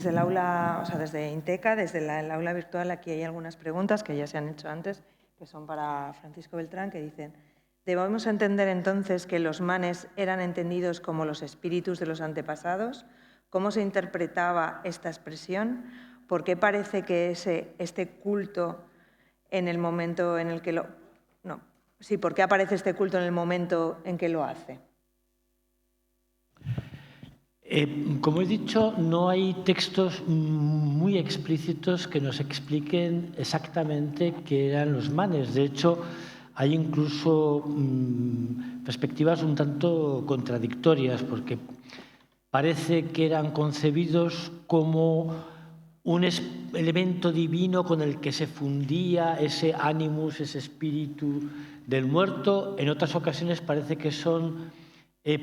Desde el aula, o sea, desde Inteca, desde el aula virtual, aquí hay algunas preguntas que ya se han hecho antes, que son para Francisco Beltrán, que dicen: ¿debemos entender entonces que los manes eran entendidos como los espíritus de los antepasados? ¿Cómo se interpretaba esta expresión? ¿Por qué parece que este culto en el momento en el que lo... No, sí, ¿por qué aparece este culto en el momento en que lo hace? Como he dicho, no hay textos muy explícitos que nos expliquen exactamente qué eran los manes. De hecho, hay incluso perspectivas un tanto contradictorias, porque parece que eran concebidos como un elemento divino con el que se fundía ese animus, ese espíritu del muerto. En otras ocasiones parece que son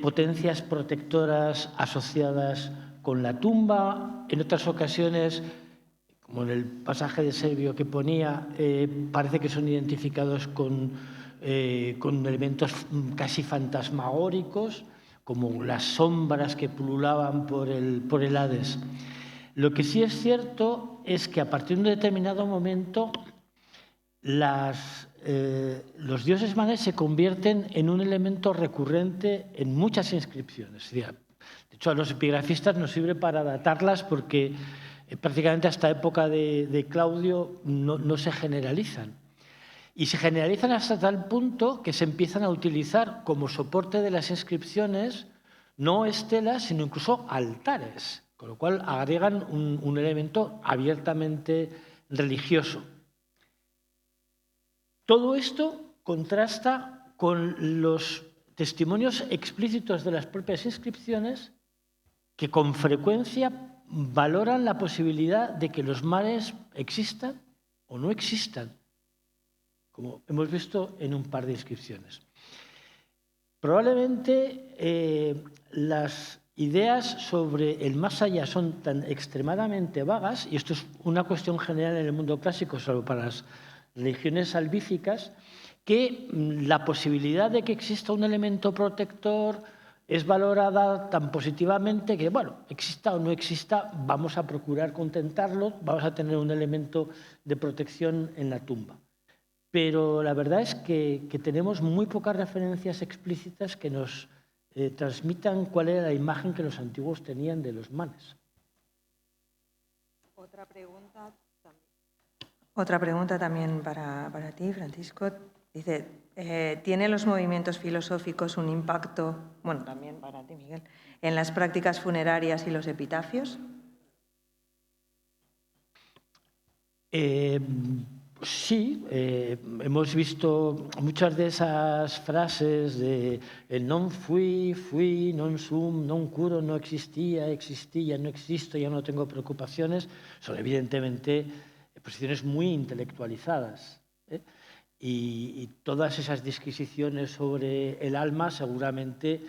potencias protectoras asociadas con la tumba. En otras ocasiones, como en el pasaje de Servio que ponía, parece que son identificados con elementos casi fantasmagóricos, como las sombras que pululaban por el Hades. Lo que sí es cierto es que a partir de un determinado momento los dioses manes se convierten en un elemento recurrente en muchas inscripciones. De hecho, a los epigrafistas nos sirve para datarlas porque prácticamente hasta época de Claudio no se generalizan. Y se generalizan hasta tal punto que se empiezan a utilizar como soporte de las inscripciones no estelas, sino incluso altares, con lo cual agregan un elemento abiertamente religioso. Todo esto contrasta con los testimonios explícitos de las propias inscripciones, que con frecuencia valoran la posibilidad de que los manes existan o no existan, como hemos visto en un par de inscripciones. Probablemente las ideas sobre el más allá son tan extremadamente vagas, y esto es una cuestión general en el mundo clásico, salvo para las religiones salvíficas, que la posibilidad de que exista un elemento protector es valorada tan positivamente que, bueno, exista o no exista, vamos a procurar contentarlo, vamos a tener un elemento de protección en la tumba. Pero la verdad es que tenemos muy pocas referencias explícitas que nos transmitan cuál era la imagen que los antiguos tenían de los manes. Otra pregunta también para ti, Francisco. Dice, ¿tienen los movimientos filosóficos un impacto, bueno, también para ti, Miguel, en las prácticas funerarias y los epitafios? Sí, hemos visto muchas de esas frases de el non fui, non sum, non curo, no existía, no existo, ya no tengo preocupaciones, son evidentemente posiciones muy intelectualizadas. Y todas esas disquisiciones sobre el alma seguramente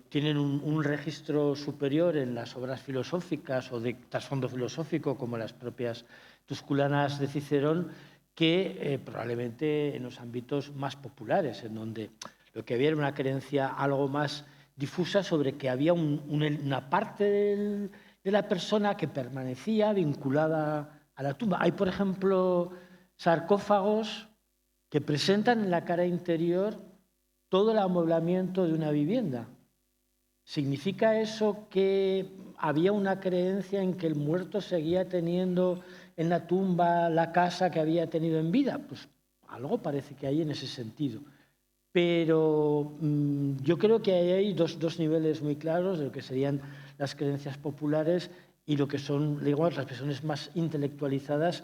tienen un registro superior en las obras filosóficas o de trasfondo filosófico, como las propias Tusculanas de Cicerón, que probablemente en los ámbitos más populares, en donde lo que había era una creencia algo más difusa sobre que había una parte de la persona que permanecía vinculada a la tumba. Hay, por ejemplo, sarcófagos que presentan en la cara interior todo el amueblamiento de una vivienda. ¿Significa eso que había una creencia en que el muerto seguía teniendo en la tumba la casa que había tenido en vida? Pues algo parece que hay en ese sentido. Pero yo creo que hay dos niveles muy claros de lo que serían las creencias populares y lo que son, digamos, las personas más intelectualizadas,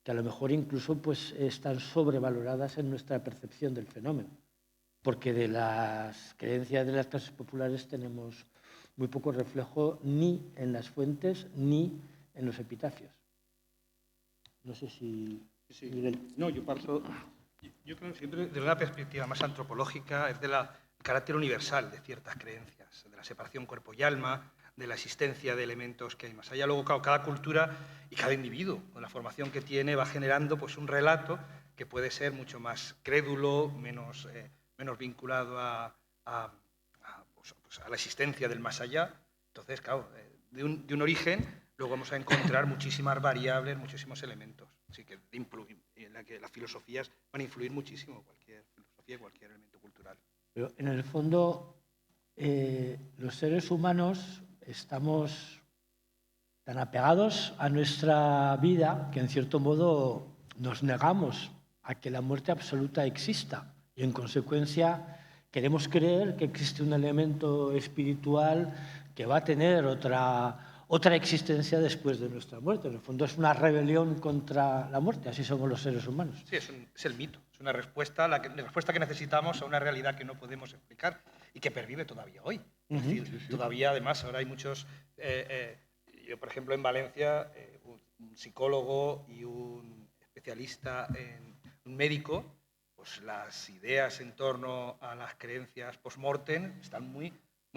que a lo mejor incluso pues, están sobrevaloradas en nuestra percepción del fenómeno. Porque de las creencias de las clases populares tenemos muy poco reflejo ni en las fuentes ni en los epitafios. No sé si... Sí. No, yo creo siempre desde una perspectiva más antropológica, es del carácter universal de ciertas creencias, de la separación cuerpo y alma, de la existencia de elementos que hay más allá. Luego, cada cultura y cada individuo, con la formación que tiene, va generando pues, un relato que puede ser mucho más crédulo, menos vinculado a la existencia del más allá. Entonces, claro, de un origen, luego vamos a encontrar muchísimas variables, muchísimos elementos. Así que en la que las filosofías van a influir muchísimo, cualquier filosofía, cualquier elemento cultural. Pero en el fondo, los seres humanos estamos tan apegados a nuestra vida que en cierto modo nos negamos a que la muerte absoluta exista y en consecuencia queremos creer que existe un elemento espiritual que va a tener otra existencia después de nuestra muerte. En el fondo es una rebelión contra la muerte, así somos los seres humanos. Sí, es el mito, es una respuesta, la respuesta que necesitamos a una realidad que no podemos explicar y que pervive todavía hoy. Es decir, todavía además ahora hay muchos... yo, por ejemplo, en Valencia, un psicólogo y un especialista, un médico, pues las ideas en torno a las creencias post-mortem están muy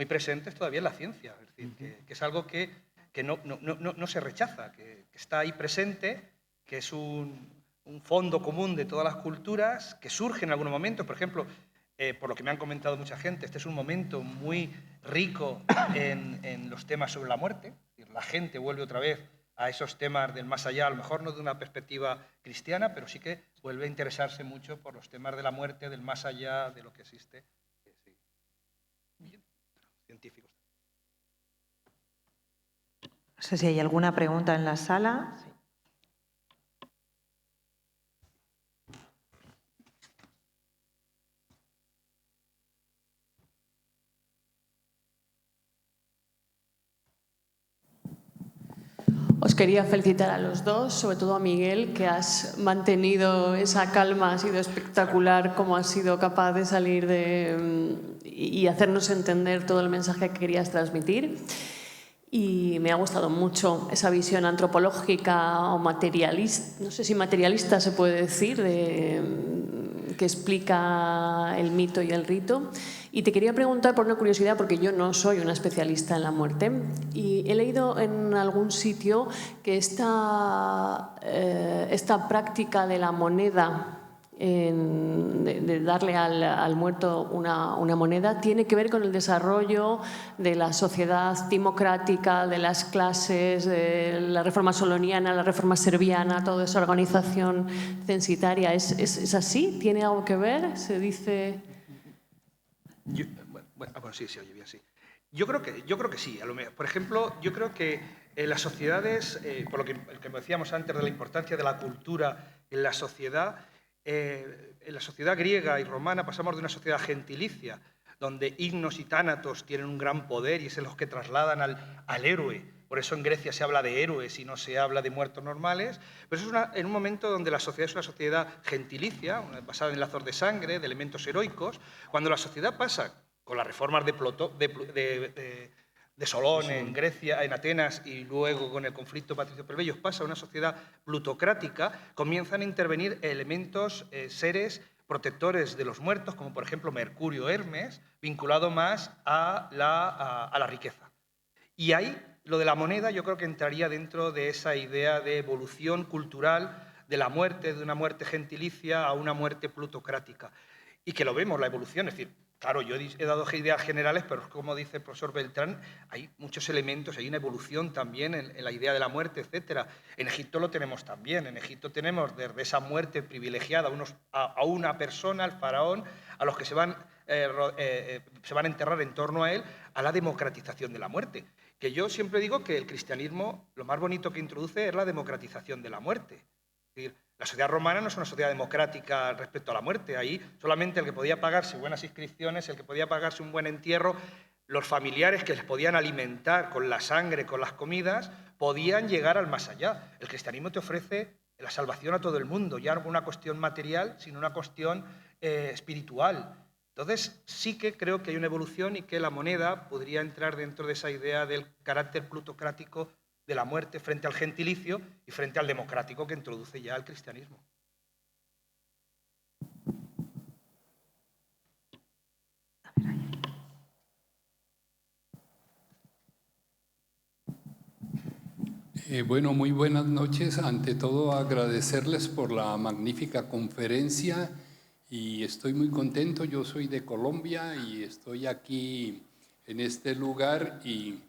presentes todavía en la ciencia. Es decir, que es algo que no se rechaza, que está ahí presente, que es un fondo común de todas las culturas, que surge en algún momento. Por ejemplo, por lo que me han comentado mucha gente, este es un momento muy rico en los temas sobre la muerte. Es decir, la gente vuelve otra vez a esos temas del más allá, a lo mejor no de una perspectiva cristiana, pero sí que vuelve a interesarse mucho por los temas de la muerte, del más allá, de lo que existe. Sí. Científicos. No sé si hay alguna pregunta en la sala. Sí. Os quería felicitar a los dos, sobre todo a Miguel, que has mantenido esa calma, ha sido espectacular cómo has sido capaz de salir y hacernos entender todo el mensaje que querías transmitir. Y me ha gustado mucho esa visión antropológica o materialista, no sé si materialista se puede decir, que explica el mito y el rito. Y te quería preguntar por una curiosidad, porque yo no soy una especialista en la muerte, y he leído en algún sitio que esta práctica de la moneda, de darle al muerto una moneda, tiene que ver con el desarrollo de la sociedad democrática, de las clases, de la reforma soloniana, la reforma serviana, toda esa organización censitaria. ¿Es así? ¿Tiene algo que ver? Se dice... Bueno, sí, oye bien, sí. Yo creo que sí. Por ejemplo, yo creo que en las sociedades, por lo que decíamos antes de la importancia de la cultura en la sociedad griega y romana pasamos de una sociedad gentilicia, donde ignos y tánatos tienen un gran poder y es los que trasladan al héroe. Por eso en Grecia se habla de héroes y no se habla de muertos normales. Pero eso es en un momento donde la sociedad es una sociedad gentilicia, basada en lazos de sangre, de elementos heroicos. Cuando la sociedad pasa, con las reformas de Solón en Grecia, en Atenas, y luego con el conflicto patricio-plebeyos, pasa a una sociedad plutocrática, comienzan a intervenir elementos, seres protectores de los muertos, como por ejemplo Mercurio, Hermes, vinculado más a la riqueza. Y ahí lo de la moneda yo creo que entraría dentro de esa idea de evolución cultural de la muerte, de una muerte gentilicia a una muerte plutocrática. Y que lo vemos, la evolución, es decir, claro, yo he dado ideas generales, pero como dice el profesor Beltrán, hay muchos elementos, hay una evolución también en la idea de la muerte, etc. En Egipto lo tenemos también. En Egipto tenemos desde esa muerte privilegiada a una persona, al faraón, a los que se van a enterrar en torno a él, a la democratización de la muerte. Que yo siempre digo que el cristianismo, lo más bonito que introduce es la democratización de la muerte. Es decir, la sociedad romana no es una sociedad democrática respecto a la muerte. Ahí solamente el que podía pagarse buenas inscripciones, el que podía pagarse un buen entierro, los familiares que les podían alimentar con la sangre, con las comidas, podían llegar al más allá. El cristianismo te ofrece la salvación a todo el mundo, ya no una cuestión material, sino una cuestión espiritual. Entonces, sí que creo que hay una evolución y que la moneda podría entrar dentro de esa idea del carácter plutocrático de la muerte frente al gentilicio y frente al democrático que introduce ya el cristianismo. Bueno, muy buenas noches. Ante todo, agradecerles por la magnífica conferencia y estoy muy contento. Yo soy de Colombia y estoy aquí en este lugar y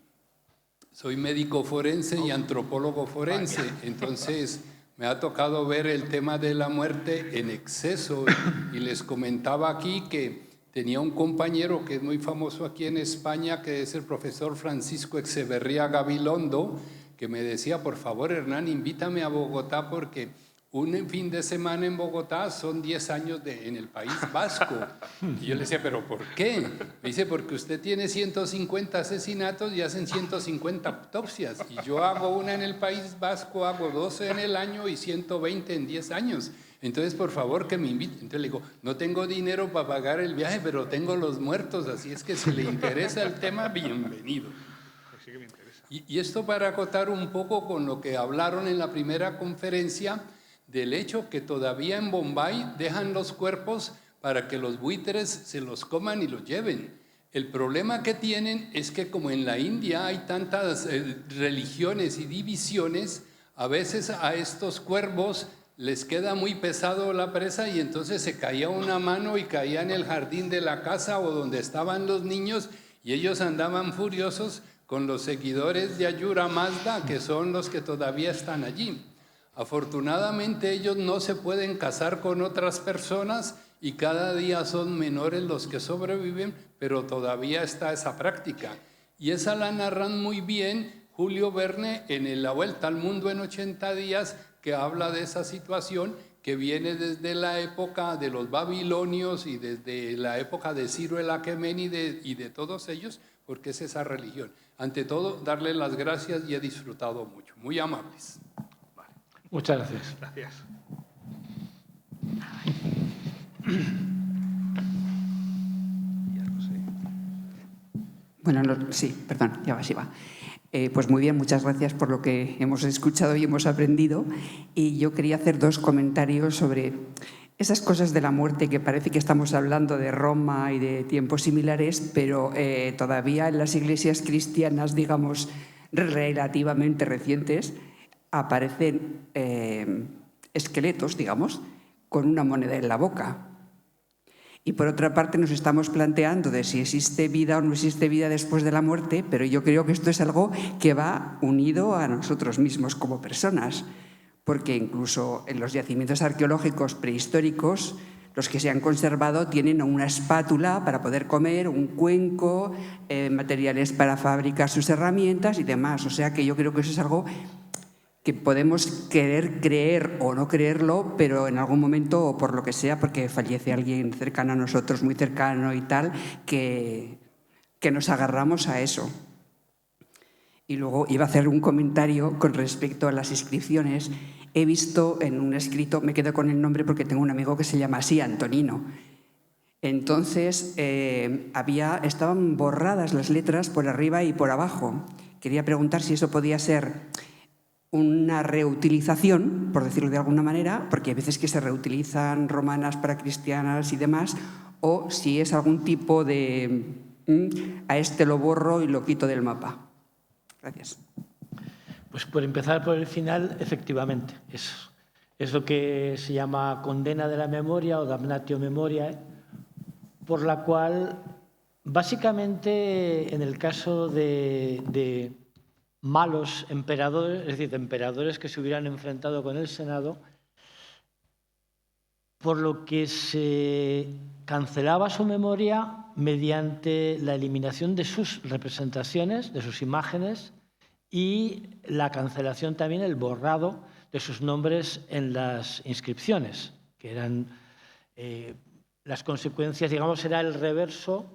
Soy médico forense y antropólogo forense, entonces me ha tocado ver el tema de la muerte en exceso y les comentaba aquí que tenía un compañero que es muy famoso aquí en España, que es el profesor Francisco Echeverría Gabilondo, que me decía, por favor, Hernán, invítame a Bogotá porque un fin de semana en Bogotá son 10 años en el País Vasco. Y yo le decía, ¿pero por qué? Me dice, porque usted tiene 150 asesinatos y hacen 150 autopsias. Y yo hago una en el País Vasco, hago 12 en el año y 120 en 10 años. Entonces, por favor, que me invite. Entonces le digo, no tengo dinero para pagar el viaje, pero tengo los muertos, así es que si le interesa el tema, bienvenido. Sí que me interesa. Y esto para acotar un poco con lo que hablaron en la primera conferencia, del hecho que todavía en Bombay dejan los cuerpos para que los buitres se los coman y los lleven. El problema que tienen es que como en la India hay tantas religiones y divisiones, a veces a estos cuervos les queda muy pesado la presa y entonces se caía una mano y caía en el jardín de la casa o donde estaban los niños y ellos andaban furiosos con los seguidores de Ayura Mazda, que son los que todavía están allí. Afortunadamente ellos no se pueden casar con otras personas y cada día son menores los que sobreviven, pero todavía está esa práctica. Y esa la narran muy bien Julio Verne en La Vuelta al Mundo en 80 días, que habla de esa situación que viene desde la época de los babilonios y desde la época de Ciro el Aqueménide y de todos ellos, porque es esa religión. Ante todo, darle las gracias y he disfrutado mucho. Muy amables. Muchas gracias. Gracias. Bueno, sí, perdón, ya va, sí va. Pues muy bien, muchas gracias por lo que hemos escuchado y hemos aprendido. Y yo quería hacer dos comentarios sobre esas cosas de la muerte que parece que estamos hablando de Roma y de tiempos similares, pero todavía en las iglesias cristianas, digamos, relativamente recientes, aparecen esqueletos, digamos, con una moneda en la boca. Y por otra parte nos estamos planteando de si existe vida o no existe vida después de la muerte, pero yo creo que esto es algo que va unido a nosotros mismos como personas, porque incluso en los yacimientos arqueológicos prehistóricos, los que se han conservado tienen una espátula para poder comer, un cuenco, materiales para fabricar sus herramientas y demás. O sea que yo creo que eso es algo que podemos querer creer o no creerlo, pero en algún momento, o por lo que sea, porque fallece alguien cercano a nosotros, muy cercano y tal, que nos agarramos a eso. Y luego iba a hacer un comentario con respecto a las inscripciones. He visto en un escrito, me quedo con el nombre porque tengo un amigo que se llama así, Antonino. Entonces, estaban borradas las letras por arriba y por abajo. Quería preguntar si eso podía ser una reutilización, por decirlo de alguna manera, porque hay veces que se reutilizan romanas para cristianas y demás, o si es algún tipo de a este lo borro y lo quito del mapa. Gracias. Pues por empezar por el final, efectivamente, es lo que se llama condena de la memoria o damnatio memoriae, por la cual básicamente en el caso de malos emperadores, es decir, de emperadores que se hubieran enfrentado con el Senado, por lo que se cancelaba su memoria mediante la eliminación de sus representaciones, de sus imágenes, y la cancelación también, el borrado de sus nombres en las inscripciones, que eran las consecuencias, digamos, era el reverso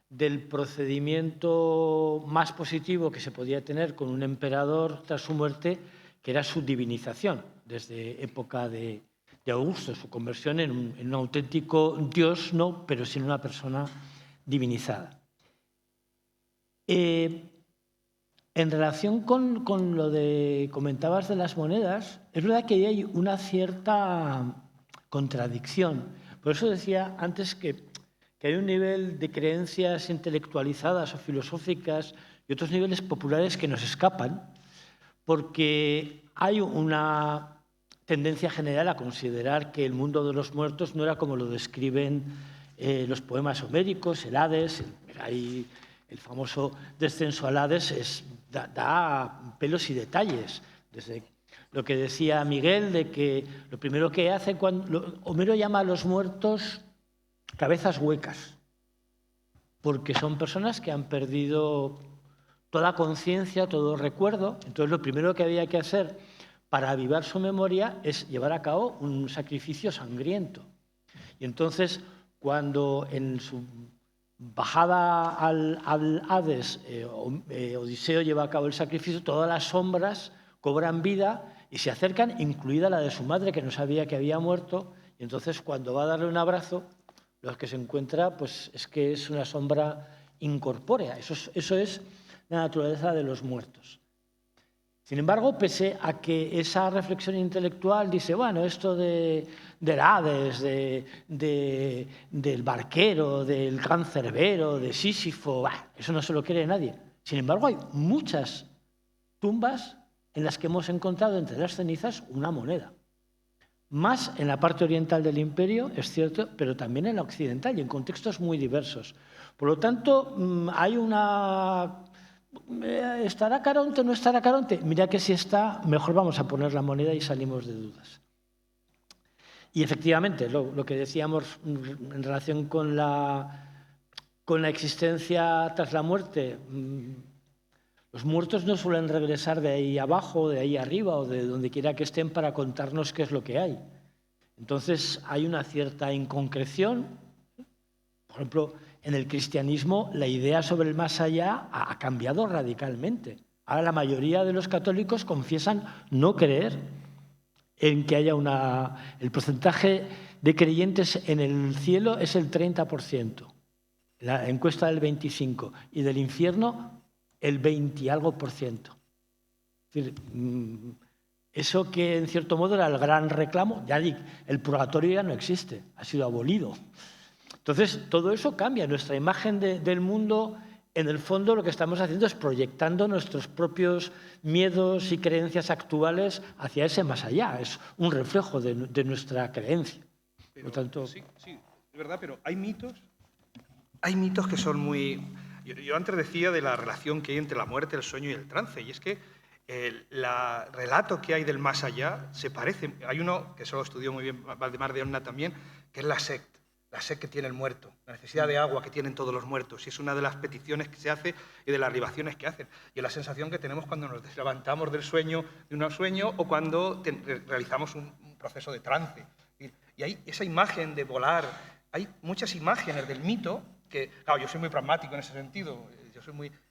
del procedimiento más positivo que se podía tener con un emperador tras su muerte, que era su divinización, desde época de Augusto, su conversión en un auténtico dios, no, pero sí en una persona divinizada. En relación con lo de comentabas de las monedas, es verdad que hay una cierta contradicción. Por eso decía antes que hay un nivel de creencias intelectualizadas o filosóficas y otros niveles populares que nos escapan, porque hay una tendencia general a considerar que el mundo de los muertos no era como lo describen los poemas homéricos, el Hades, el famoso descenso al Hades es da pelos y detalles. Desde lo que decía Miguel, de que lo primero que hace Homero llama a los muertos cabezas huecas, porque son personas que han perdido toda conciencia, todo recuerdo. Entonces, lo primero que había que hacer para avivar su memoria es llevar a cabo un sacrificio sangriento. Y entonces, cuando en su bajada al Hades, Odiseo lleva a cabo el sacrificio, todas las sombras cobran vida y se acercan, incluida la de su madre, que no sabía que había muerto. Y entonces, cuando va a darle un abrazo, lo que se encuentra pues, es que es una sombra incorpórea. Eso es la naturaleza de los muertos. Sin embargo, pese a que esa reflexión intelectual dice, bueno, esto del Hades, del barquero, del cancerbero, de Sísifo, eso no se lo cree nadie. Sin embargo, hay muchas tumbas en las que hemos encontrado entre las cenizas una moneda. Más en la parte oriental del imperio, es cierto, pero también en la occidental y en contextos muy diversos. Por lo tanto, hay una... ¿Estará Caronte o no estará Caronte? Mira que si está, mejor vamos a poner la moneda y salimos de dudas. Y efectivamente, lo que decíamos en relación con la existencia tras la muerte, los muertos no suelen regresar de ahí abajo, de ahí arriba o de donde quiera que estén para contarnos qué es lo que hay. Entonces hay una cierta inconcreción. Por ejemplo, en el cristianismo la idea sobre el más allá ha cambiado radicalmente. Ahora la mayoría de los católicos confiesan no creer en que haya el porcentaje de creyentes en el cielo es el 30%, la encuesta del 25%, y del infierno el 20 y algo %. Es decir, eso que en cierto modo era el gran reclamo, ya digo, el purgatorio ya no existe, ha sido abolido. Entonces, todo eso cambia. Nuestra imagen del mundo, en el fondo, lo que estamos haciendo es proyectando nuestros propios miedos y creencias actuales hacia ese más allá. Es un reflejo de nuestra creencia. Pero, por tanto, sí, es verdad, pero hay mitos que son muy... Yo antes decía de la relación que hay entre la muerte, el sueño y el trance, y es que el relato que hay del más allá se parece. Hay uno que solo estudió muy bien Valdemar de Onna también, que es la sed que tiene el muerto, la necesidad de agua que tienen todos los muertos, y es una de las peticiones que se hace y de las libaciones que hacen. Y es la sensación que tenemos cuando nos levantamos del sueño, de un sueño, o cuando realizamos un proceso de trance. Y hay esa imagen de volar, hay muchas imágenes del mito que, claro, yo soy muy pragmático en ese sentido,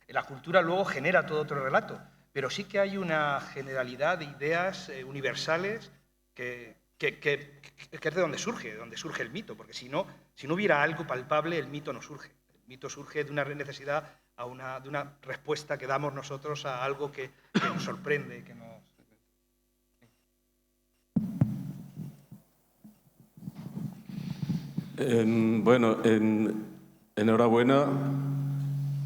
la cultura luego genera todo otro relato, pero sí que hay una generalidad de ideas universales que es de donde surge el mito, porque si no hubiera algo palpable, el mito no surge. El mito surge de una necesidad, de una respuesta que damos nosotros a algo que nos sorprende, que nos... Enhorabuena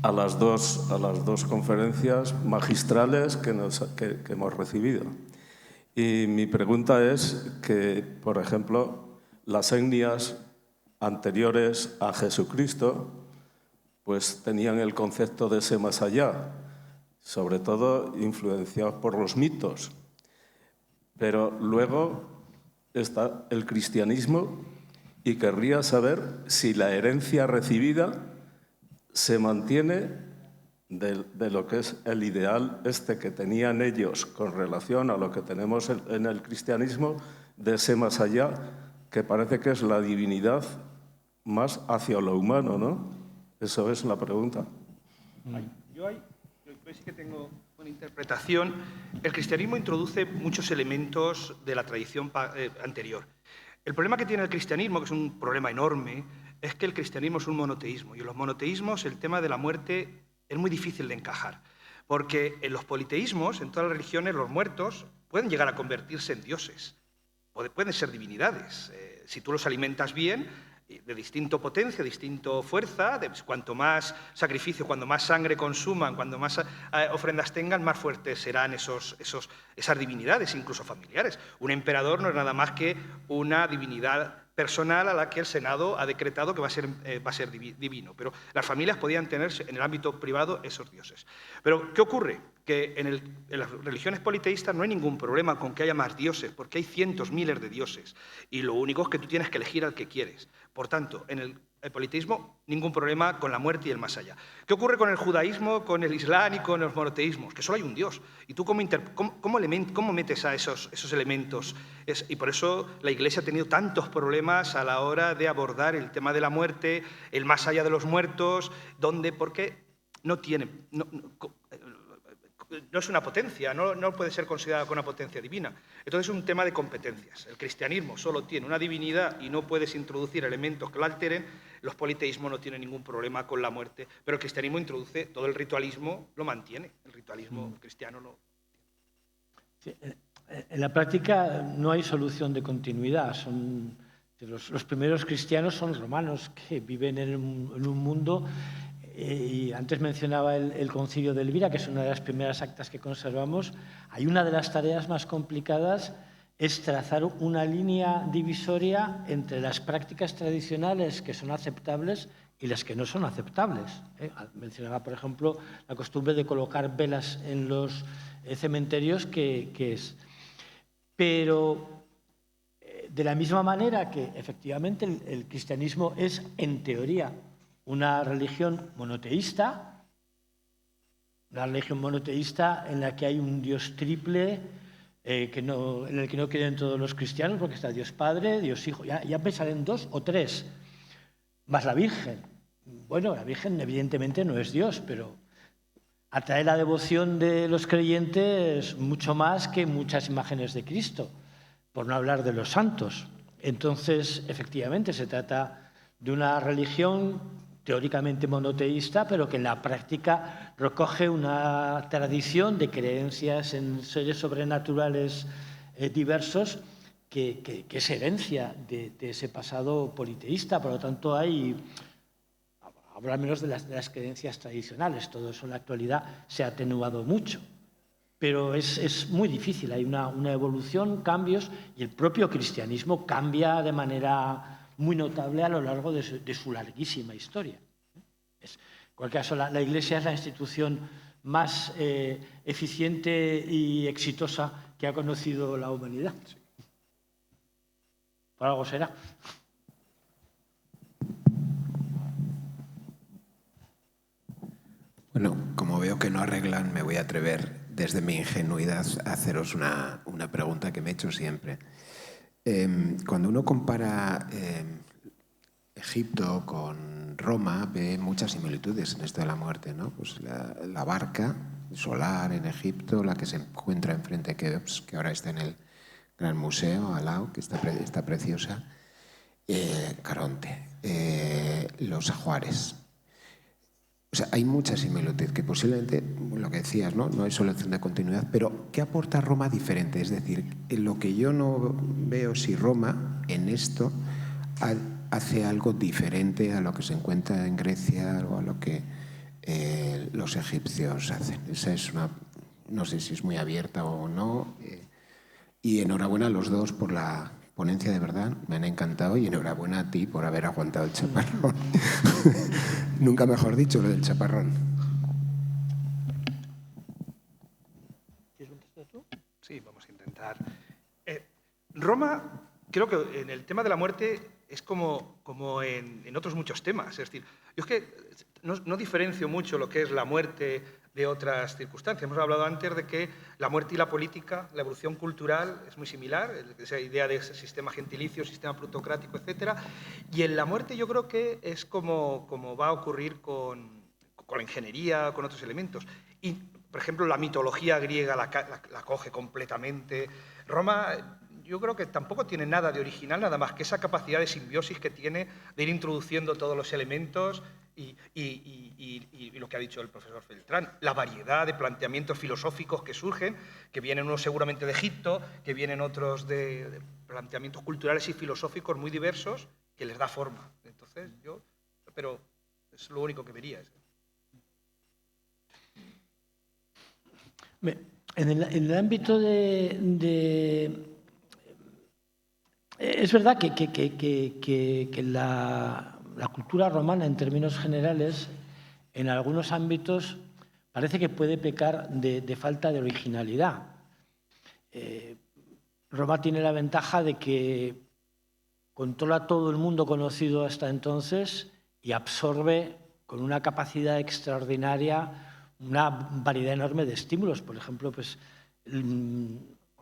a las dos conferencias magistrales que hemos recibido. Y mi pregunta es que, por ejemplo, las etnias anteriores a Jesucristo pues tenían el concepto de ese más allá, sobre todo influenciados por los mitos. Pero luego está el cristianismo y querría saber si la herencia recibida se mantiene de lo que es el ideal que tenían ellos con relación a lo que tenemos en el cristianismo, de ese más allá, que parece que es la divinidad más hacia lo humano, ¿no? Eso es la pregunta. Yo sí que tengo una interpretación. El cristianismo introduce muchos elementos de la tradición anterior. El problema que tiene el cristianismo, que es un problema enorme, es que el cristianismo es un monoteísmo, y en los monoteísmos el tema de la muerte es muy difícil de encajar, porque en los politeísmos, en todas las religiones, los muertos pueden llegar a convertirse en dioses, pueden ser divinidades. Si tú los alimentas bien, de distinta potencia, distinta fuerza, cuanto más sacrificio, cuando más sangre consuman, cuando más ofrendas tengan, más fuertes serán esas divinidades, incluso familiares. Un emperador no es nada más que una divinidad personal a la que el Senado ha decretado que va a ser divino. Pero las familias podían tener en el ámbito privado esos dioses. Pero, ¿qué ocurre? Que en las religiones politeístas no hay ningún problema con que haya más dioses, porque hay cientos, miles de dioses. Y lo único es que tú tienes que elegir al que quieres. Por tanto, en el politeísmo, ningún problema con la muerte y el más allá. ¿Qué ocurre con el judaísmo, con el islam y con los monoteísmos? Que solo hay un Dios. ¿Y tú cómo metes a esos elementos? Y por eso la Iglesia ha tenido tantos problemas a la hora de abordar el tema de la muerte, el más allá de los muertos, porque no tiene... No es una potencia, no puede ser considerada como una potencia divina. Entonces es un tema de competencias. El cristianismo solo tiene una divinidad y no puedes introducir elementos que la alteren. Los politeísmos no tienen ningún problema con la muerte, pero el cristianismo introduce todo el ritualismo, lo mantiene. El ritualismo cristiano no. Sí, en la práctica no hay solución de continuidad. Los primeros cristianos son romanos que viven en un mundo. Y antes mencionaba el Concilio de Elvira, que es una de las primeras actas que conservamos. Hay una de las tareas más complicadas, es trazar una línea divisoria entre las prácticas tradicionales que son aceptables y las que no son aceptables. Mencionaba, por ejemplo, la costumbre de colocar velas en los cementerios, que es. Pero de la misma manera que efectivamente el cristianismo es, en teoría, una religión monoteísta en la que hay un Dios triple, en el que no creen todos los cristianos, porque está Dios Padre, Dios Hijo, ya me salen 2 o 3, más la Virgen. Bueno, la Virgen evidentemente no es Dios, pero atrae la devoción de los creyentes mucho más que muchas imágenes de Cristo, por no hablar de los santos. Entonces, efectivamente, se trata de una religión teóricamente monoteísta, pero que en la práctica recoge una tradición de creencias en seres sobrenaturales diversos que es herencia de ese pasado politeísta. Por lo tanto, hablo al menos de las creencias tradicionales. Todo eso en la actualidad se ha atenuado mucho. Pero es muy difícil, hay una evolución, cambios, y el propio cristianismo cambia de manera muy notable a lo largo de su larguísima historia. En cualquier caso, la Iglesia es la institución más eficiente y exitosa que ha conocido la humanidad. Por algo será. Bueno, como veo que no arreglan, me voy a atrever desde mi ingenuidad a haceros una pregunta que me he hecho siempre. Cuando uno compara Egipto con Roma, ve muchas similitudes en esto de la muerte, ¿no? Pues la barca solar en Egipto, la que se encuentra enfrente de Keops, que ahora está en el Gran Museo, al lado, que está preciosa, Caronte, los ajuares. O sea, hay mucha similitud, que posiblemente, lo que decías, ¿no? No hay solución de continuidad, pero ¿qué aporta Roma diferente? Es decir, en lo que yo no veo si Roma en esto hace algo diferente a lo que se encuentra en Grecia o a lo que los egipcios hacen. Esa es no sé si es muy abierta o no. Y enhorabuena a los dos por la ponencia, de verdad, me han encantado, y enhorabuena a ti por haber aguantado el chaparrón. Nunca mejor dicho lo del chaparrón. ¿Quieres contestar tú? Sí, vamos a intentar. Roma, creo que en el tema de la muerte es como en otros muchos temas. Es decir, yo es que no diferencio mucho lo que es la muerte de otras circunstancias. Hemos hablado antes de que la muerte y la política, la evolución cultural es muy similar, esa idea de ese sistema gentilicio, sistema plutocrático, etc. Y en la muerte yo creo que es como va a ocurrir con la ingeniería, con otros elementos. Y, por ejemplo, la mitología griega la coge completamente. Roma, yo creo que tampoco tiene nada de original, nada más que esa capacidad de simbiosis que tiene de ir introduciendo todos los elementos y lo que ha dicho el profesor Beltrán, la variedad de planteamientos filosóficos que surgen, que vienen unos seguramente de Egipto, que vienen otros de planteamientos culturales y filosóficos muy diversos, que les da forma. Entonces, pero es lo único que vería. En el ámbito Es verdad que la cultura romana, en términos generales, en algunos ámbitos parece que puede pecar de falta de originalidad. Roma tiene la ventaja de que controla todo el mundo conocido hasta entonces y absorbe con una capacidad extraordinaria una variedad enorme de estímulos. Por ejemplo, pues,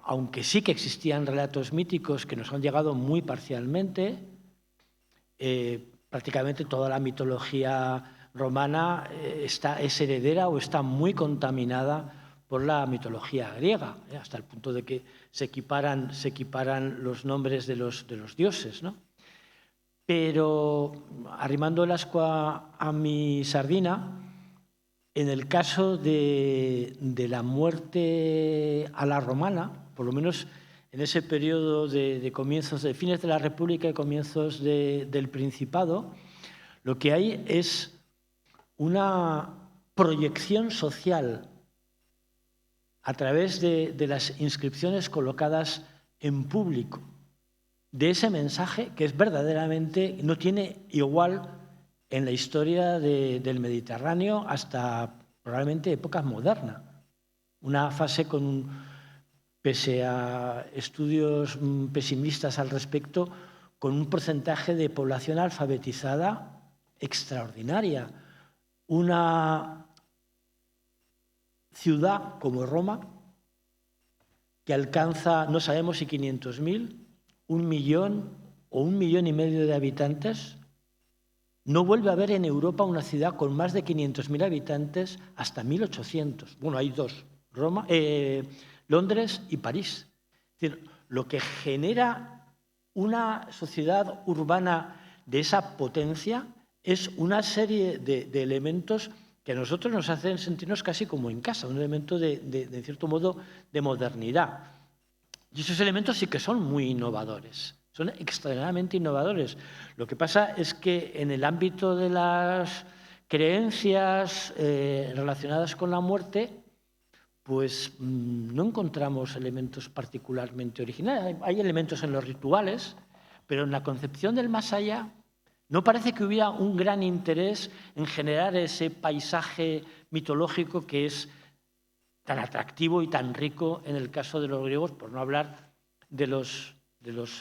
aunque sí que existían relatos míticos que nos han llegado muy parcialmente, prácticamente toda la mitología romana es heredera o está muy contaminada por la mitología griega, hasta el punto de que se equiparan los nombres de los dioses, ¿no? Pero, arrimando el ascua a mi sardina, en el caso de la muerte a la romana, por lo menos en ese periodo de comienzos, de fines de la República y comienzos del Principado, lo que hay es una proyección social a través de las inscripciones colocadas en público, de ese mensaje que es verdaderamente, no tiene igual en la historia del Mediterráneo hasta probablemente épocas modernas. Una fase pese a estudios pesimistas al respecto, con un porcentaje de población alfabetizada extraordinaria. Una ciudad como Roma, que alcanza, no sabemos si 500.000, 1 millón o 1,5 millones de habitantes. No vuelve a haber en Europa una ciudad con más de 500.000 habitantes hasta 1800. Bueno, hay dos, Londres y París. Es decir, lo que genera una sociedad urbana de esa potencia es una serie de elementos que a nosotros nos hacen sentirnos casi como en casa, un elemento de cierto modo de modernidad. Y esos elementos sí que son muy innovadores, son extremadamente innovadores. Lo que pasa es que en el ámbito de las creencias relacionadas con la muerte, pues no encontramos elementos particularmente originales. Hay elementos en los rituales, pero en la concepción del más allá no parece que hubiera un gran interés en generar ese paisaje mitológico que es tan atractivo y tan rico en el caso de los griegos, por no hablar de los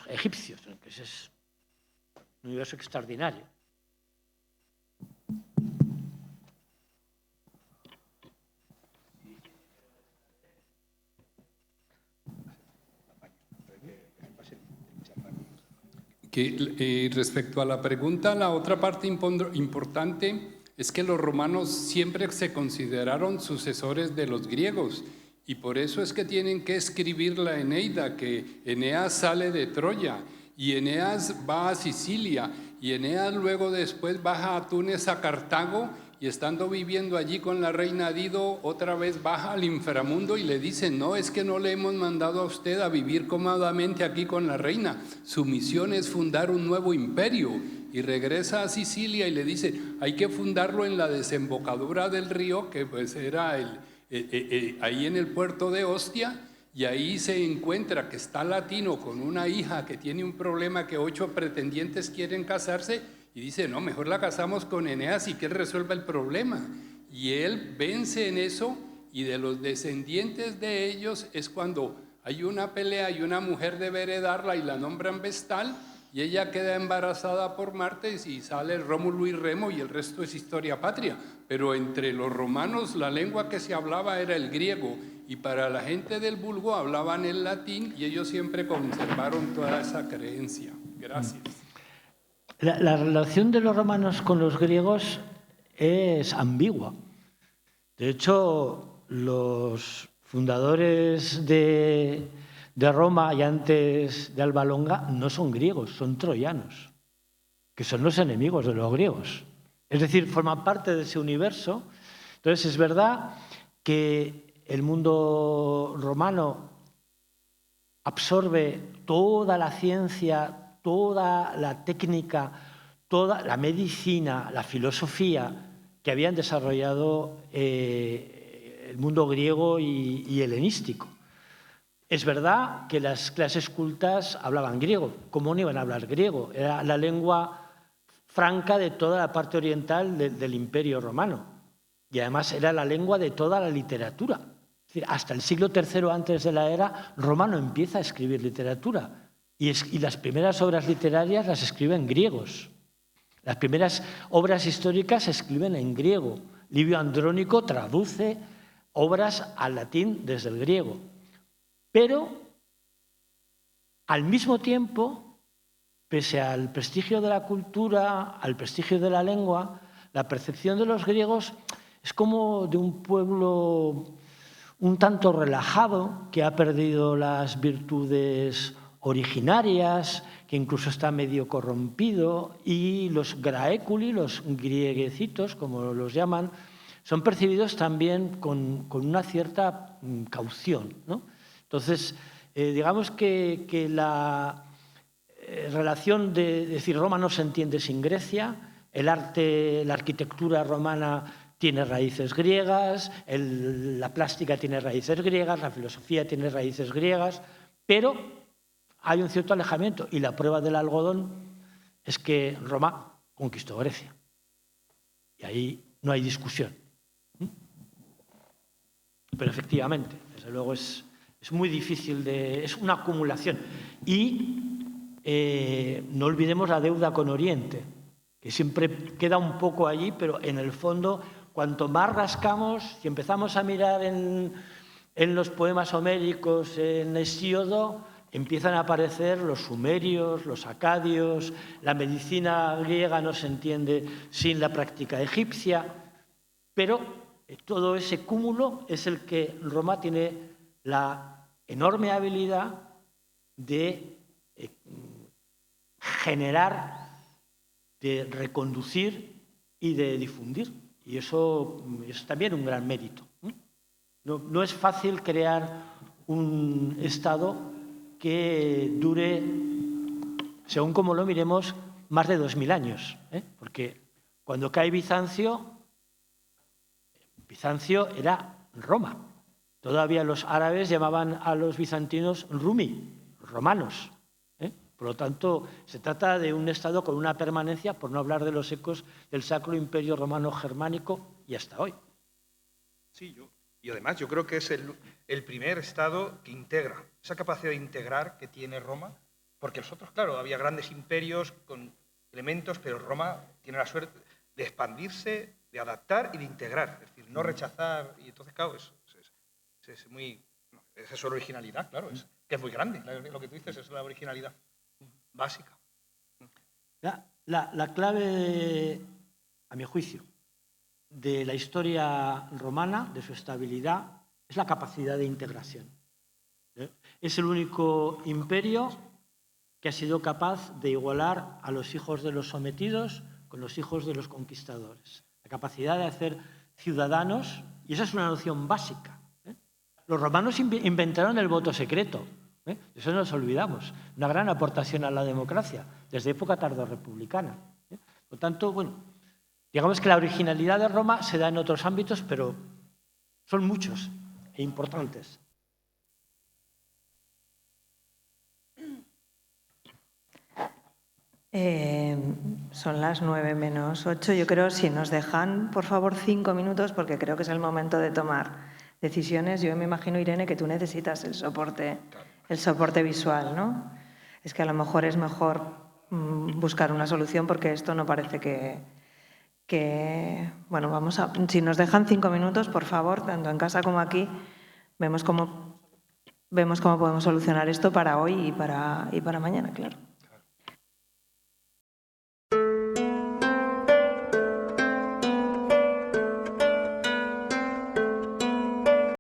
egipcios, que es un universo extraordinario. Respecto a la pregunta, la otra parte importante es que los romanos siempre se consideraron sucesores de los griegos y por eso es que tienen que escribir la Eneida, que Eneas sale de Troya y Eneas va a Sicilia y Eneas luego después baja a Túnez, a Cartago, y estando viviendo allí con la reina Dido, otra vez baja al inframundo y le dicen: no, es que no le hemos mandado a usted a vivir cómodamente aquí con la reina, su misión es fundar un nuevo imperio. Y regresa a Sicilia y le dice: hay que fundarlo en la desembocadura del río, que pues era ahí en el puerto de Ostia, y ahí se encuentra que está Latino con una hija que tiene un problema, que 8 pretendientes quieren casarse, y dice: no, mejor la casamos con Eneas y que él resuelva el problema. Y él vence en eso, y de los descendientes de ellos es cuando hay una pelea y una mujer debe heredarla y la nombran Vestal, y ella queda embarazada por Marte y sale Rómulo y Remo y el resto es historia patria. Pero entre los romanos la lengua que se hablaba era el griego y para la gente del vulgo hablaban el latín y ellos siempre conservaron toda esa creencia. Gracias. La relación de los romanos con los griegos es ambigua. De hecho, los fundadores de Roma y antes de Alba Longa no son griegos, son troyanos, que son los enemigos de los griegos. Es decir, forman parte de ese universo. Entonces, es verdad que el mundo romano absorbe toda la ciencia, toda la técnica, toda la medicina, la filosofía que habían desarrollado el mundo griego y helenístico. Es verdad que las clases cultas hablaban griego. ¿Cómo no iban a hablar griego? Era la lengua franca de toda la parte oriental del Imperio Romano. Y además era la lengua de toda la literatura. Es decir, hasta el siglo III antes de la era, Romano empieza a escribir literatura. Y las primeras obras literarias las escriben griegos. Las primeras obras históricas se escriben en griego. Livio Andrónico traduce obras al latín desde el griego. Pero, al mismo tiempo, pese al prestigio de la cultura, al prestigio de la lengua, la percepción de los griegos es como de un pueblo un tanto relajado, que ha perdido las virtudes originarias, que incluso está medio corrompido, y los graeculi, los grieguecitos, como los llaman, son percibidos también con una cierta caución, ¿no? Entonces, digamos que la relación de decir Roma no se entiende sin Grecia, el arte, la arquitectura romana tiene raíces griegas, la plástica tiene raíces griegas, la filosofía tiene raíces griegas, pero hay un cierto alejamiento, y la prueba del algodón es que Roma conquistó Grecia. Y ahí no hay discusión. Pero efectivamente, desde luego es muy difícil, es una acumulación. Y no olvidemos la deuda con Oriente, que siempre queda un poco allí, pero en el fondo, cuanto más rascamos, si empezamos a mirar en los poemas homéricos, en Hesíodo, empiezan a aparecer los sumerios, los acadios, la medicina griega no se entiende sin la práctica egipcia, pero todo ese cúmulo es el que Roma tiene la enorme habilidad de generar, de reconducir y de difundir. Y eso es también un gran mérito. No es fácil crear un Estado que dure, según como lo miremos, más de 2000 años. Porque cuando cae Bizancio era Roma. Todavía los árabes llamaban a los bizantinos Rumi, romanos. Por lo tanto, se trata de un Estado con una permanencia, por no hablar de los ecos del Sacro Imperio Romano Germánico y hasta hoy. Sí, y además yo creo que es el primer Estado que integra, esa capacidad de integrar que tiene Roma, porque nosotros, claro, había grandes imperios con elementos, pero Roma tiene la suerte de expandirse, de adaptar y de integrar, es decir, no rechazar, y entonces, claro, esa es su originalidad, claro, que es muy grande, lo que tú dices es la originalidad básica. La clave, a mi juicio, de la historia romana, de su estabilidad, es la capacidad de integración. Es el único imperio que ha sido capaz de igualar a los hijos de los sometidos con los hijos de los conquistadores. La capacidad de hacer ciudadanos, y esa es una noción básica. Los romanos inventaron el voto secreto. Eso no nos olvidamos. Una gran aportación a la democracia, desde época tardorrepublicana. Por lo tanto, bueno, digamos que la originalidad de Roma se da en otros ámbitos, pero son muchos e importantes. Son las 9 menos 8. Yo creo, si nos dejan, por favor, 5 minutos, porque creo que es el momento de tomar decisiones. Yo me imagino, Irene, que tú necesitas el soporte visual, ¿no? Es que a lo mejor es mejor buscar una solución, porque esto no parece que bueno, si nos dejan 5 minutos, por favor, tanto en casa como aquí, vemos cómo podemos solucionar esto para hoy y para mañana, claro.